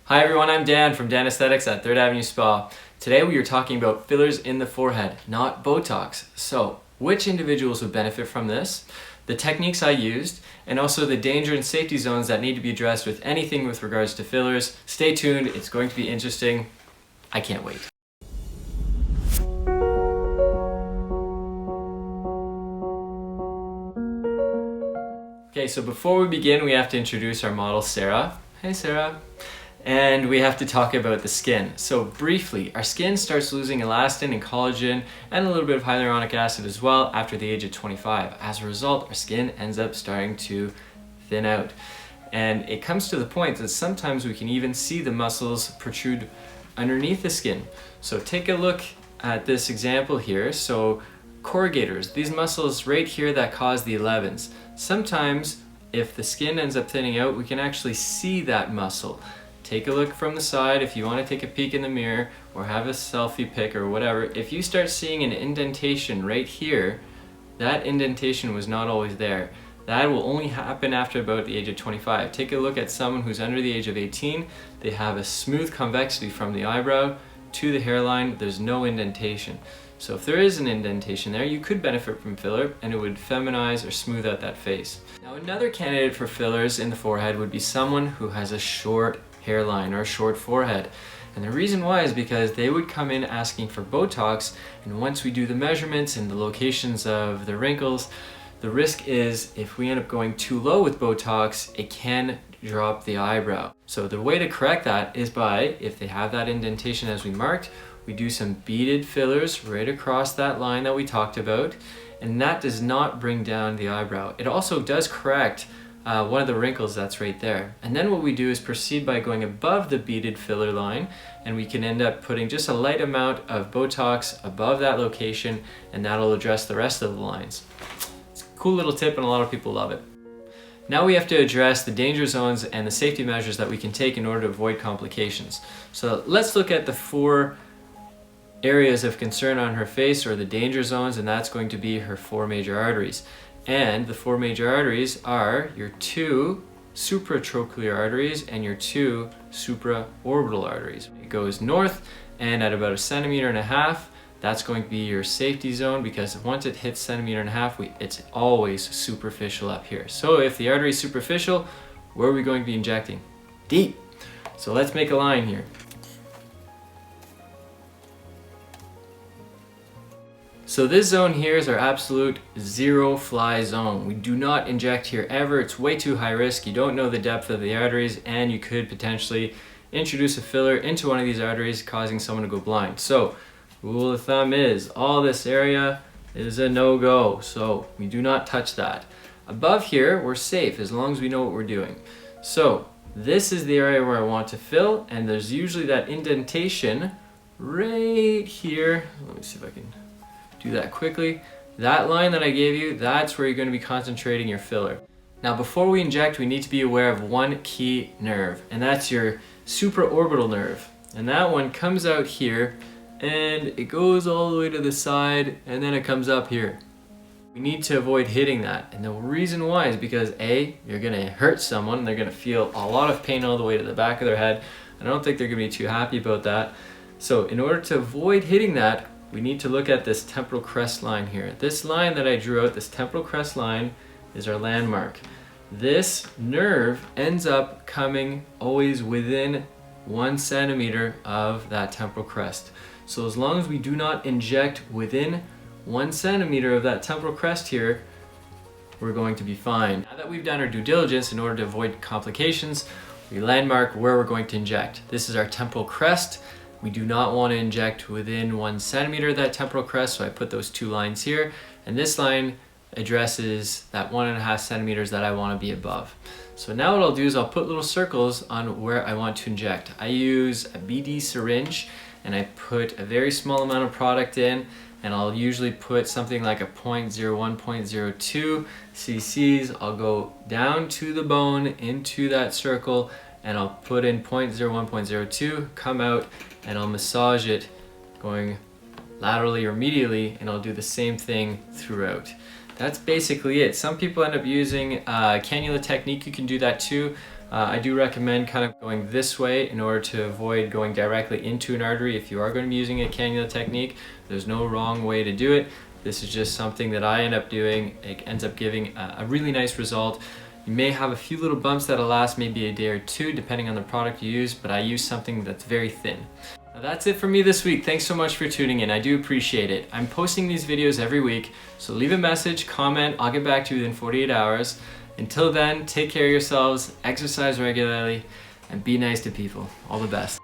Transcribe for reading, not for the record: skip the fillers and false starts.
Hi everyone, I'm Dan from Danesthetics at 3rd Avenue Spa. Today we are talking about fillers in the forehead, not Botox. So, which individuals would benefit from this, the techniques I used, and also the danger and safety zones that need to be addressed with anything with regards to fillers. Stay tuned, it's going to be interesting. I can't wait. Okay, so before we begin, we have to introduce our model, Sarah. Hey Sarah. And we have to talk about the skin. So briefly, our skin starts losing elastin and collagen and a little bit of hyaluronic acid as well after the age of 25. As a result, our skin ends up starting to thin out. And it comes to the point that sometimes we can even see the muscles protrude underneath the skin. So take a look at this example here. So corrugators, these muscles right here that cause the 11s. Sometimes if the skin ends up thinning out, we can actually see that muscle. Take a look from the side if you want to take a peek in the mirror or have a selfie pic or whatever. If you start seeing an indentation right here, that indentation was not always there. That will only happen after about the age of 25. Take a look at someone who's under the age of 18. They have a smooth convexity from the eyebrow to the hairline. There's no indentation. So if there is an indentation there, you could benefit from filler and it would feminize or smooth out that face. Now another candidate for fillers in the forehead would be someone who has a short hairline or a short forehead. And the reason why is because they would come in asking for Botox, and once we do the measurements and the locations of the wrinkles, the risk is if we end up going too low with Botox, it can drop the eyebrow. So the way to correct that is by, if they have that indentation as we marked, we do some beaded fillers right across that line that we talked about, and that does not bring down the eyebrow. It also does correct one of the wrinkles that's right there. And then what we do is proceed by going above the beaded filler line, and we can end up putting just a light amount of Botox above that location, and that'll address the rest of the lines. It's a cool little tip and a lot of people love it. Now we have to address the danger zones and the safety measures that we can take in order to avoid complications. So let's look at the 4 areas of concern on her face, or the danger zones, and that's going to be her 4 major arteries. And the 4 major arteries are your 2 supratrochlear arteries and your 2 supraorbital arteries. It goes north, and at about 1.5 centimeters, that's going to be your safety zone, because once it hits 1.5 centimeters, it's always superficial up here. So if the artery is superficial, where are we going to be injecting? Deep. So let's make a line here. So this zone here is our absolute zero fly zone. We do not inject here ever. It's way too high risk. You don't know the depth of the arteries, and you could potentially introduce a filler into one of these arteries, causing someone to go blind. So rule of thumb is all this area is a no-go. So we do not touch that. Above here, we're safe as long as we know what we're doing. So this is the area where I want to fill, and there's usually that indentation right here. Let me see if I can do that quickly. That line that I gave you, that's where you're going to be concentrating your filler. Now before we inject, we need to be aware of one key nerve, and that's your supraorbital nerve. And that one comes out here, and it goes all the way to the side, and then it comes up here. We need to avoid hitting that, and the reason why is because A, you're going to hurt someone, they're going to feel a lot of pain all the way to the back of their head. I don't think they're going to be too happy about that. So in order to avoid hitting that, we need to look at this temporal crest line here. This line that I drew out, this temporal crest line, is our landmark. This nerve ends up coming always within 1 centimeter of that temporal crest. So as long as we do not inject within 1 centimeter of that temporal crest here, we're going to be fine. Now that we've done our due diligence in order to avoid complications, we landmark where we're going to inject. This is our temporal crest. We do not want to inject within 1 centimeter of that temporal crest, so I put those 2 lines here, and this line addresses that 1.5 centimeters that I want to be above. So now what I'll do is I'll put little circles on where I want to inject. I use a BD syringe, and I put a very small amount of product in, and I'll usually put something like a 0.01, 0.02 cc's. I'll go down to the bone into that circle, and I'll put in 0.01, 0.02, come out, and I'll massage it going laterally or medially, and I'll do the same thing throughout. That's basically it. Some people end up using Cannula Technique. You can do that too. I do recommend kind of going this way in order to avoid going directly into an artery if you are going to be using a cannula technique. There's no wrong way to do it. This is just something that I end up doing. It ends up giving a really nice result. You may have a few little bumps that'll last maybe a day or two depending on the product you use, but I use something that's very thin. Now that's it for me this week. Thanks so much for tuning in. I do appreciate it. I'm posting these videos every week, so leave a message, comment, I'll get back to you within 48 hours. Until then, take care of yourselves, exercise regularly, and be nice to people. All the best.